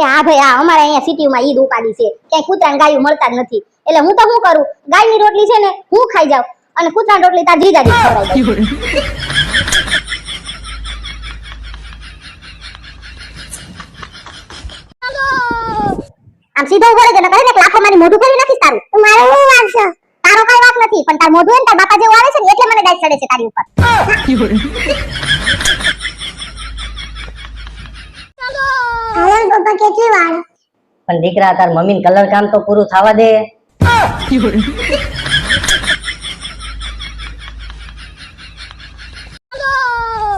એ હા ભાઈ આ અમારે અહીંયા સિટીમાં ઈદ ઉપાડી છે ક્યાંય કૂતરાને ગાયું મળતા જ નથી એટલે હું તો શું કરું ગાયની રોટલી છે ને હું ખાઈ જાઉં અને કૂતરાની રોટલી તાર જીજાજી ખવડાવી દઉં આમ સીધો ઉભો રહેજે નકર ને લાખો મારી મોઢું ફેરવી નાખીશ તારું તું મારો હું વાગશો તારો કઈ વાત નથી પણ તાર મોઢું ને તાર બાપા જેવું આવે છે ને એટલે મને દાઈ ચડે છે તારી ઉપર હાલ પપ્પા કેટલી વાર પણ દીકરા તાર મમ્મી ને કલર કામ તો પૂરું થવા દે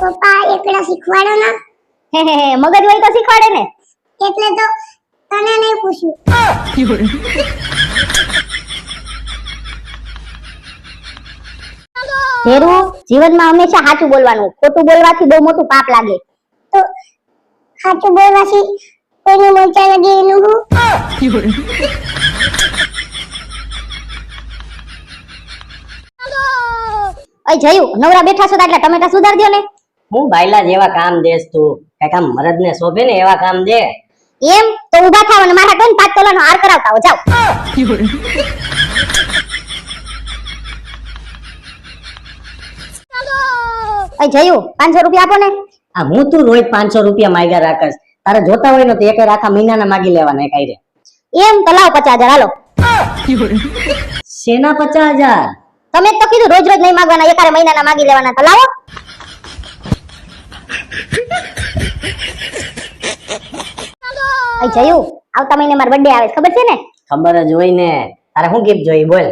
પપ્પા એકડા શીખવાડો ના હે મગજ હોય તો શીખવાડે ને એટલે તો તને નહીં પૂછ્યું હેરું જીવનમાં હંમેશા સાચું બોલવાનું ખોટું બોલવાથી બહુ મોટું પાપ લાગે તો સાચું બોલવાથી કોઈને મજા લાગે એનું હું અય જયું નવરા બેઠા છો એટલે ટમેટા સુધાર દો ને હું બાયલા જેવા કામ દેસ તું કઈક આમ મરદ ને શોભે ને એવા કામ દે એમ તો ઊભા થાવ અને મારા કઈને 5 તોલાનો હાર કરાવતા હો જાવ અય જયું 500 રૂપિયા આપો ને આ હું તું રોજ 500 રૂપિયા માંગ્યા રાખસ તારે જોતા હોય ને તો એક આખા મહિનાના માગી લેવાના કઈ રે એમ તો લાવ 50000 હાલો શેના 50000 તમે તો કીધું રોજ રોજ નહીં માંગવાના એકારે મહિનાના માગી લેવાના તો લાવો અય જયું આવતા મહિને મારો બર્થડે આવે છે ખબર છે ને ખબર જ હોય ને તારે શું ગિફ્ટ જોઈ બોલ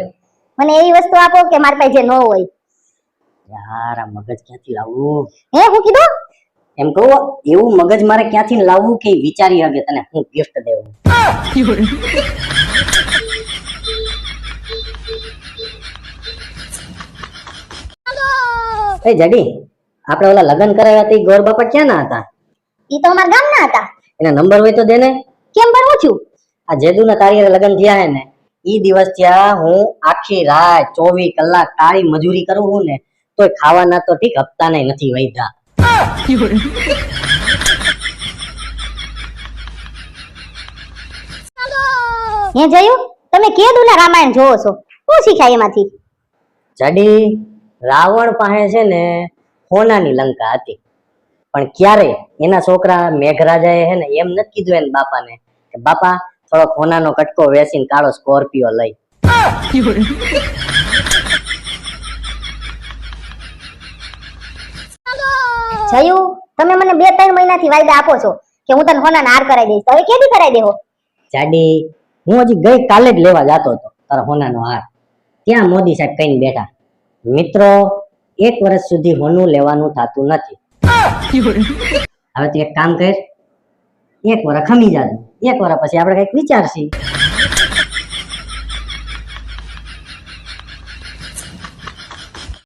મને એવી વસ્તુ આપો કે મારા પાસે જે ન હોય યાર આ મગજ ક્યાંથી લાવવું હે હું કીધું એમ કહું એવું મગજ મારે ક્યાંથી લાવવું કે વિચારી હગે તને હું ગિફ્ટ દેવું એ જડી આપણે ઓલા લગ્ન કરાવ્યા હતા ગોર બાપા ક્યાં ના હતા ઈ તો અમારા ગામના હતા એના નંબર હોય તો દે ને કેમ ભરવું છું આ જેદુ ના તારી હારે લગ્ન થયા હે ને ઈ દિવસ ત્યાં હું આખી રાત 24 કલાક કાળી મજૂરી કરું હું ને તોય ખાવાના તો ઠીક હપ્તાને નથી વૈધા હે જયું તમે કેદુના રામાયણ જોવો છો શું શીખાય એમાંથી જડી રાવણ પાસે છે ને સોનાની લંકા હતી પણ ક્યારે એના છોકરા મેઘરાજાએ હે ને એમ નથી કીધું એના બાપાને કે બાપા થોડો સોનાનો કટકો વેચીને કાળો સ્કોર્પિયો લઈ જયું તમે મને 2-3 મહિનાથી વાયદા આપો છો કે હું તને હોના હાર કરાવી દઈશ તો હવે કેદી કરાવી દેવો જાડી હું હજી ગઈ કાલે જ લેવા જતો હતો તારા હોનાનો હાર ત્યાં મોદી સાહેબ કહીને બેઠા મિત્રો 1 વર્ષ સુધી હોનું લેવાનું થતું નથી હવે તું એક કામ કર 1 વર્ષ ખમી જાજે 1 વર્ષ પછી આપણે કઈક વિચારશી